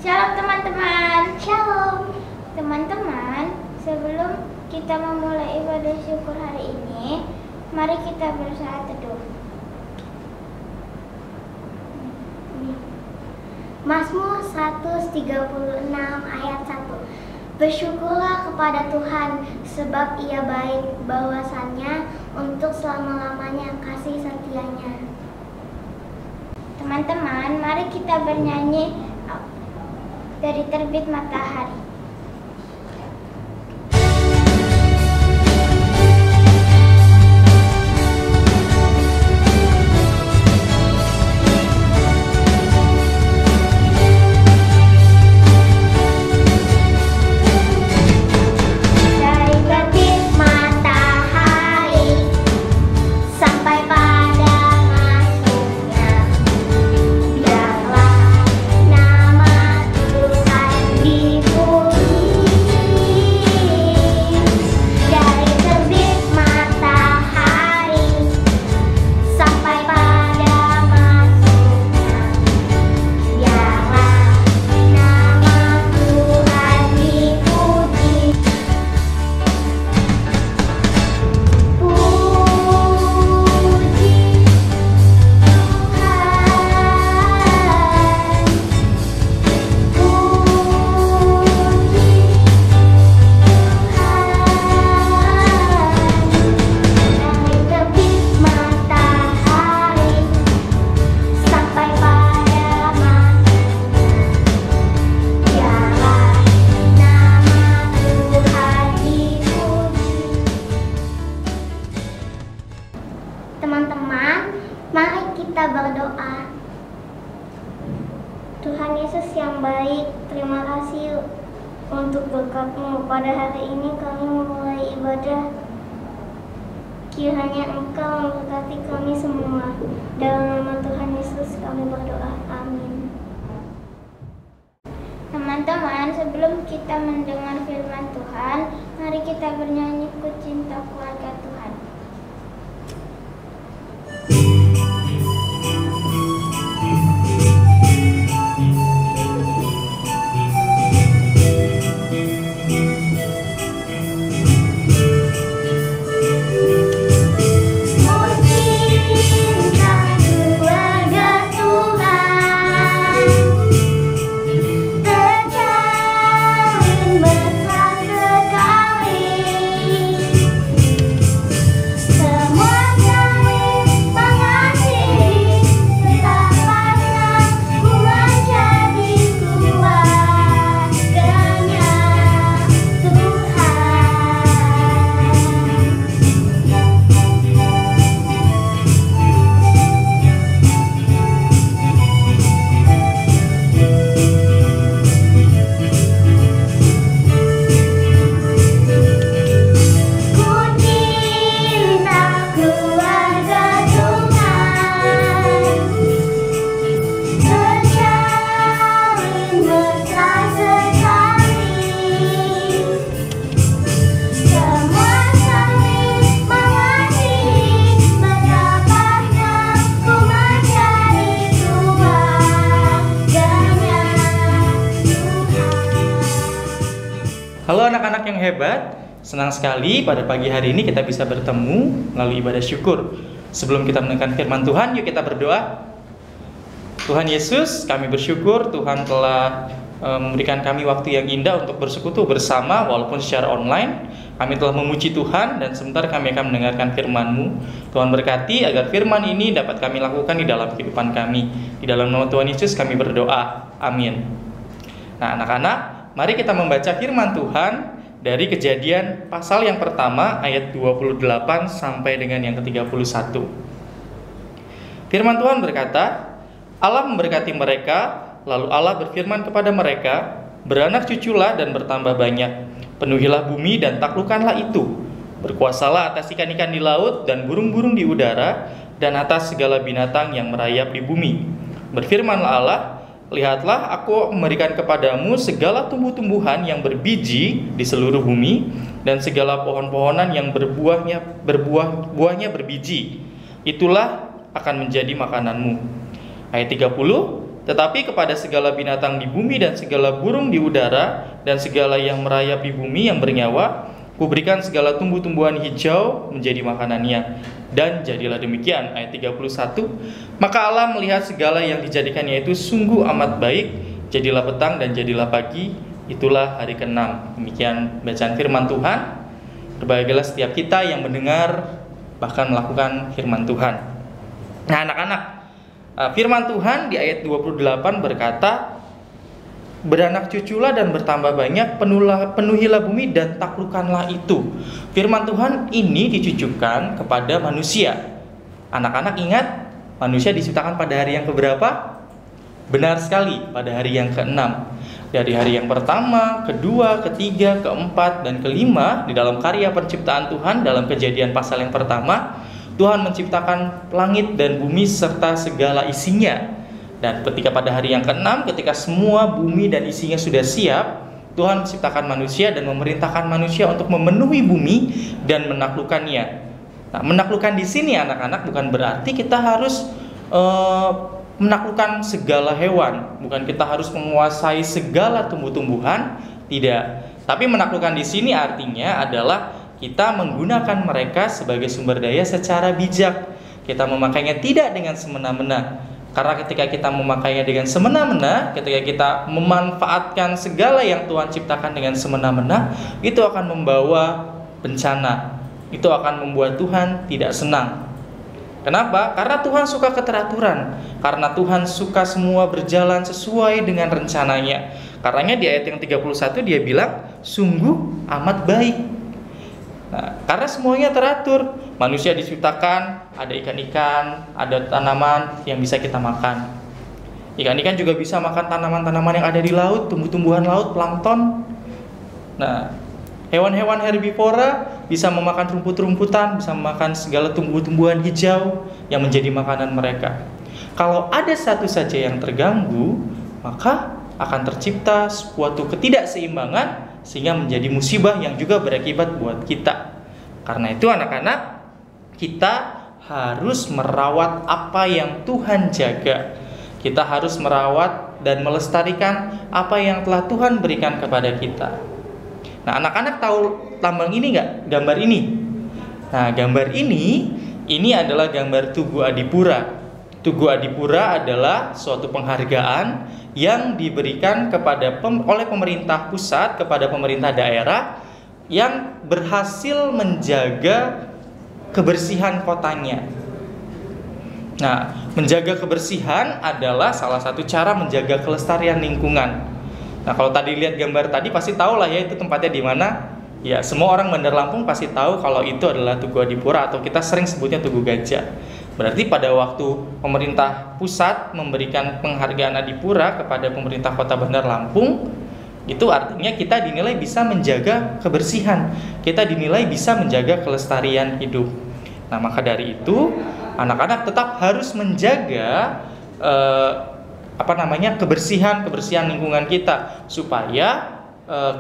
Shalom teman-teman. Shalom. Teman-teman, sebelum kita memulai ibadah syukur hari ini, mari kita bersaat teduh. Mazmur 136 ayat 1. Bersyukurlah kepada Tuhan, sebab Ia baik, bahwasannya untuk selama-lamanya kasih setianya. Teman-teman, mari kita bernyanyi dari terbit matahari. Teman-teman, mari kita berdoa. Tuhan Yesus yang baik, terima kasih untuk berkat-Mu. Pada hari ini kami memulai ibadah. Kiranya Engkau memberkati kami semua. Dalam nama Tuhan Yesus kami berdoa. Amin. Teman-teman, sebelum kita mendengar firman Tuhan, mari kita bernyanyi Ku Cinta Keluarga Tuhan. Halo anak-anak yang hebat, senang sekali pada pagi hari ini kita bisa bertemu melalui ibadah syukur. Sebelum kita mendengarkan firman Tuhan, yuk kita berdoa. Tuhan Yesus, kami bersyukur Tuhan telah memberikan kami waktu yang indah untuk bersekutu bersama walaupun secara online. Kami telah memuji Tuhan dan sebentar kami akan mendengarkan firman-Mu. Tuhan berkati agar firman ini dapat kami lakukan di dalam kehidupan kami. Di dalam nama Tuhan Yesus kami berdoa. Amin. Nah anak-anak, mari kita membaca firman Tuhan dari Kejadian pasal yang pertama ayat 28 sampai dengan yang ke-31. Firman Tuhan berkata, Allah memberkati mereka, lalu Allah berfirman kepada mereka, beranak cuculah dan bertambah banyak, penuhilah bumi dan taklukkanlah itu, berkuasalah atas ikan-ikan di laut dan burung-burung di udara, dan atas segala binatang yang merayap di bumi. Berfirmanlah Allah, lihatlah aku memberikan kepadamu segala tumbuh-tumbuhan yang berbiji di seluruh bumi, dan segala pohon-pohonan yang buahnya berbiji. Itulah akan menjadi makananmu. Ayat 30, Tetapi kepada segala binatang di bumi dan segala burung di udara dan segala yang merayap di bumi yang bernyawa, kuberikan segala tumbuh-tumbuhan hijau menjadi makanannya. Dan jadilah demikian. Ayat 31. Maka Allah melihat segala yang dijadikannya itu sungguh amat baik. Jadilah petang dan jadilah pagi. Itulah hari ke-6. Demikian bacaan firman Tuhan. Berbahagialah setiap kita yang mendengar bahkan melakukan firman Tuhan. Nah, anak-anak, firman Tuhan di ayat 28 berkata, beranak cuculah dan bertambah banyak, penuhilah bumi dan taklukkanlah itu. Firman Tuhan ini ditujukan kepada manusia. Anak-anak ingat, manusia diciptakan pada hari yang keberapa? Benar sekali, pada hari yang ke-6. Dari hari yang pertama, kedua, ketiga, keempat, dan kelima di dalam karya penciptaan Tuhan dalam Kejadian pasal yang pertama, Tuhan menciptakan langit dan bumi serta segala isinya. Dan ketika pada hari yang ke-6, ketika semua bumi dan isinya sudah siap, Tuhan menciptakan manusia dan memerintahkan manusia untuk memenuhi bumi dan menaklukkannya. Nah, menaklukkan di sini anak-anak bukan berarti kita harus menaklukkan segala hewan, bukan kita harus menguasai segala tumbuh-tumbuhan, tidak. Tapi menaklukkan di sini artinya adalah kita menggunakan mereka sebagai sumber daya secara bijak. Kita memakainya tidak dengan semena-mena. Karena ketika kita memakainya dengan semena-mena, ketika kita memanfaatkan segala yang Tuhan ciptakan dengan semena-mena, itu akan membawa bencana. Itu akan membuat Tuhan tidak senang. Kenapa? Karena Tuhan suka keteraturan. Karena Tuhan suka semua berjalan sesuai dengan rencananya. Karenanya di ayat yang 31 dia bilang, sungguh amat baik. Nah, karena semuanya teratur. Manusia diciptakan, ada ikan-ikan, ada tanaman yang bisa kita makan. Ikan-ikan juga bisa makan tanaman-tanaman yang ada di laut, tumbuh-tumbuhan laut, plankton. Nah, hewan-hewan herbivora bisa memakan rumput-rumputan, bisa memakan segala tumbuh-tumbuhan hijau yang menjadi makanan mereka. Kalau ada satu saja yang terganggu, maka akan tercipta suatu ketidakseimbangan sehingga menjadi musibah yang juga berakibat buat kita. Karena itu anak-anak, kita harus merawat apa yang Tuhan jaga. Kita harus merawat dan melestarikan apa yang telah Tuhan berikan kepada kita. Nah, anak-anak tahu lambang ini nggak? Gambar ini. Nah, gambar ini adalah gambar Tugu Adipura. Tugu Adipura adalah suatu penghargaan yang diberikan oleh pemerintah pusat kepada pemerintah daerah yang berhasil menjaga kebersihan kotanya. Nah, menjaga kebersihan adalah salah satu cara menjaga kelestarian lingkungan. Nah, kalau tadi lihat gambar tadi pasti tahu lah ya itu tempatnya di mana. Ya, semua orang Bandar Lampung pasti tahu kalau itu adalah Tugu Adipura atau kita sering sebutnya Tugu Gajah. Berarti pada waktu pemerintah pusat memberikan penghargaan Adipura kepada pemerintah Kota Bandar Lampung, itu artinya kita dinilai bisa menjaga kebersihan, kita dinilai bisa menjaga kelestarian hidup. Nah, maka dari itu anak-anak tetap harus menjaga kebersihan lingkungan kita supaya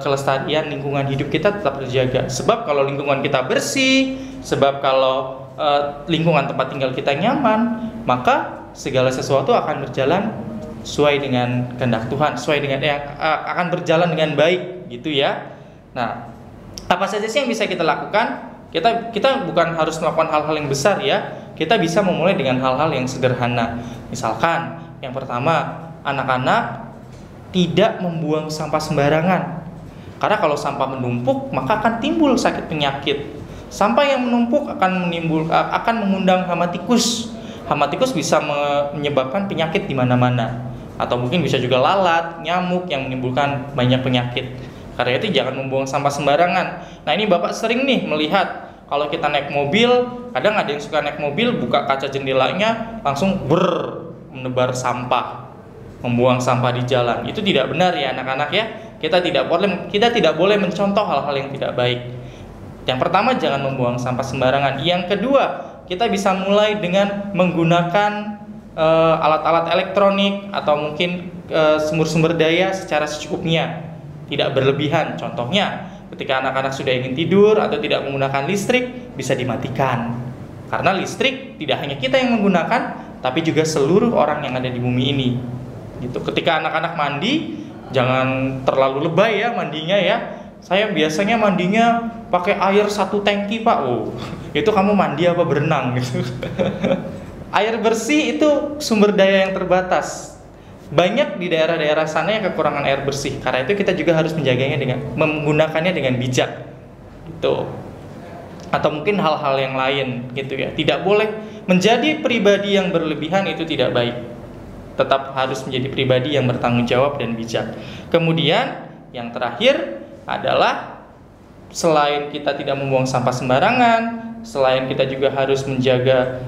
kelestarian lingkungan hidup kita tetap terjaga. Sebab kalau lingkungan kita bersih, sebab kalau lingkungan tempat tinggal kita nyaman, maka segala sesuatu akan berjalan sesuai dengan kehendak Tuhan, akan berjalan dengan baik, gitu ya. Nah, apa saja sih yang bisa kita lakukan? Kita bukan harus melakukan hal-hal yang besar ya. Kita bisa memulai dengan hal-hal yang sederhana. Misalkan, yang pertama, anak-anak tidak membuang sampah sembarangan. Karena kalau sampah menumpuk, maka akan timbul sakit penyakit. Sampah yang menumpuk akan mengundang hama tikus. Hama tikus bisa menyebabkan penyakit di mana-mana. Atau mungkin bisa juga lalat, nyamuk yang menimbulkan banyak penyakit. Karena itu jangan membuang sampah sembarangan. Nah, ini Bapak sering nih melihat kalau kita naik mobil, kadang ada yang suka naik mobil buka kaca jendelanya langsung menebar sampah, membuang sampah di jalan. Itu tidak benar ya anak-anak ya. Kita tidak boleh mencontoh hal-hal yang tidak baik. Yang pertama, jangan membuang sampah sembarangan. Yang kedua, kita bisa mulai dengan menggunakan alat-alat elektronik atau mungkin sumber-sumber daya secara secukupnya, tidak berlebihan. Contohnya, ketika anak-anak sudah ingin tidur atau tidak menggunakan listrik, bisa dimatikan. Karena listrik tidak hanya kita yang menggunakan, tapi juga seluruh orang yang ada di bumi ini. gitu. Ketika anak-anak mandi, jangan terlalu lebay ya mandinya ya. Saya biasanya mandinya pakai air 1 tangki Pak. Oh, itu kamu mandi apa berenang gitu. Air bersih itu sumber daya yang terbatas. Banyak di daerah-daerah sana yang kekurangan air bersih. Karena itu kita juga harus menjaganya dengan menggunakannya dengan bijak. Gitu. Atau mungkin hal-hal yang lain gitu ya. Tidak boleh menjadi pribadi yang berlebihan, itu tidak baik. Tetap harus menjadi pribadi yang bertanggung jawab dan bijak. Kemudian yang terakhir adalah selain kita tidak membuang sampah sembarangan, selain kita juga harus menjaga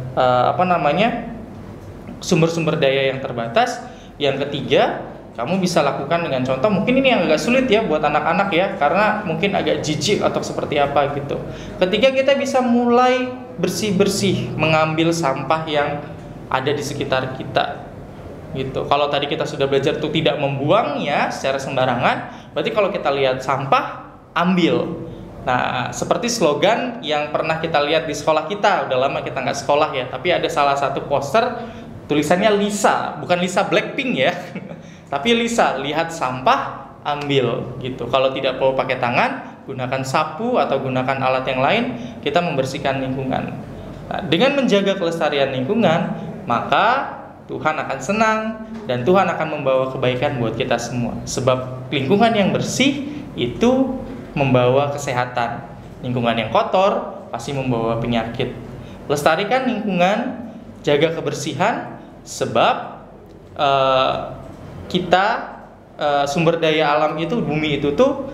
sumber-sumber daya yang terbatas. Yang ketiga, kamu bisa lakukan dengan contoh, mungkin ini yang agak sulit ya buat anak-anak ya, karena mungkin agak jijik atau seperti apa gitu. Ketika kita bisa mulai bersih-bersih, mengambil sampah yang ada di sekitar kita gitu. Kalau tadi kita sudah belajar tuh tidak membuangnya secara sembarangan, berarti kalau kita lihat sampah, ambil. Nah, seperti slogan yang pernah kita lihat di sekolah kita, udah lama kita nggak sekolah ya, tapi ada salah satu poster tulisannya Lisa, bukan Lisa Blackpink ya. Tapi Lisa, lihat sampah, ambil gitu. Kalau tidak perlu pakai tangan, gunakan sapu atau gunakan alat yang lain, kita membersihkan lingkungan. Nah, dengan menjaga kelestarian lingkungan, maka Tuhan akan senang dan Tuhan akan membawa kebaikan buat kita semua. Sebab lingkungan yang bersih itu membawa kesehatan. Lingkungan yang kotor pasti membawa penyakit. Lestarikan lingkungan, jaga kebersihan, sebab kita sumber daya alam itu, bumi itu tuh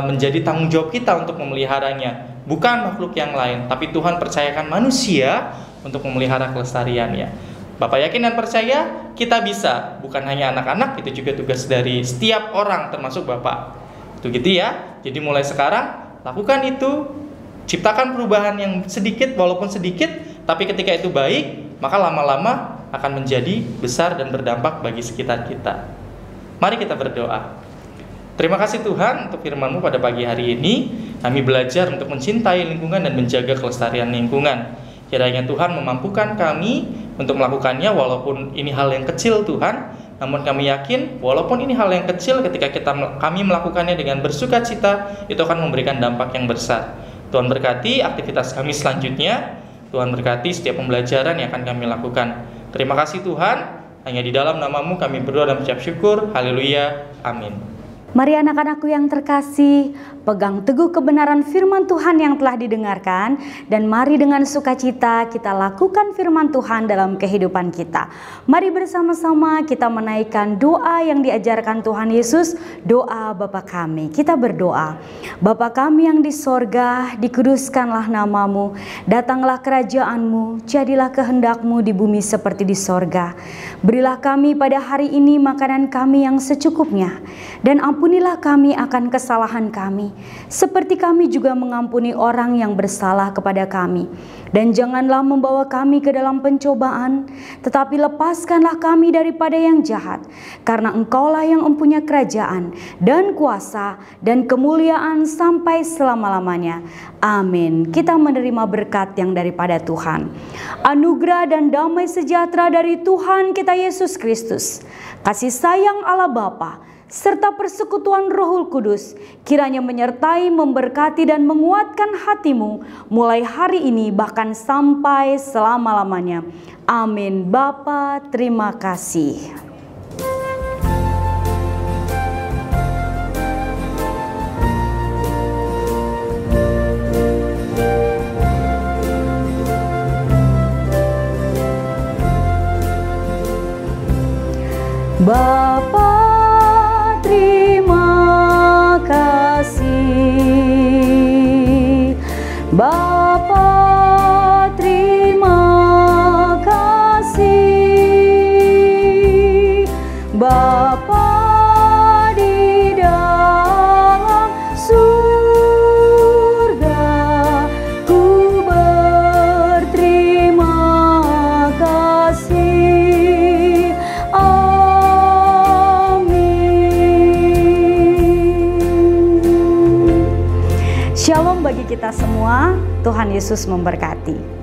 menjadi tanggung jawab kita untuk memeliharanya, bukan makhluk yang lain, tapi Tuhan percayakan manusia untuk memelihara kelestariannya. Bapak yakin dan percaya kita bisa, bukan hanya anak-anak, itu juga tugas dari setiap orang termasuk Bapak. Itu gitu ya. Jadi mulai sekarang lakukan itu, ciptakan perubahan yang sedikit walaupun sedikit, tapi ketika itu baik, maka lama-lama akan menjadi besar dan berdampak bagi sekitar kita. Mari kita berdoa. Terima kasih Tuhan untuk firman-Mu pada pagi hari ini. Kami belajar untuk mencintai lingkungan dan menjaga kelestarian lingkungan. Kiranya Tuhan memampukan kami untuk melakukannya, walaupun ini hal yang kecil Tuhan. Namun kami yakin walaupun ini hal yang kecil, ketika kami melakukannya dengan bersuka cita, itu akan memberikan dampak yang besar. Tuhan berkati aktivitas kami selanjutnya. Tuhan berkati setiap pembelajaran yang akan kami lakukan. Terima kasih Tuhan. Hanya di dalam nama-Mu kami berdoa dan mengucap syukur. Haleluya. Amin. Mari anak-anakku yang terkasih, pegang teguh kebenaran firman Tuhan yang telah didengarkan, dan mari dengan sukacita kita lakukan firman Tuhan dalam kehidupan kita. Mari bersama-sama kita menaikkan doa yang diajarkan Tuhan Yesus, doa Bapa kami. Kita berdoa. Bapa kami yang di sorga, dikuduskanlah nama-Mu, datanglah kerajaan-Mu, jadilah kehendak-Mu di bumi seperti di sorga. Berilah kami pada hari ini makanan kami yang secukupnya, dan ampunilah kami akan kesalahan kami, seperti kami juga mengampuni orang yang bersalah kepada kami. Dan janganlah membawa kami ke dalam pencobaan, tetapi lepaskanlah kami daripada yang jahat. Karena Engkaulah yang mempunyai kerajaan dan kuasa dan kemuliaan sampai selama-lamanya. Amin. Kita menerima berkat yang daripada Tuhan. Anugerah dan damai sejahtera dari Tuhan kita Yesus Kristus, kasih sayang Allah Bapa, serta persekutuan Roh Kudus kiranya menyertai, memberkati dan menguatkan hatimu mulai hari ini bahkan sampai selama-lamanya. Amin. Bapa, terima kasih. Bapa, terima kasih. Bapa, terima kasih. Bapa di dalam surga, ku berterima kasih. Shalom bagi kita semua, Tuhan Yesus memberkati.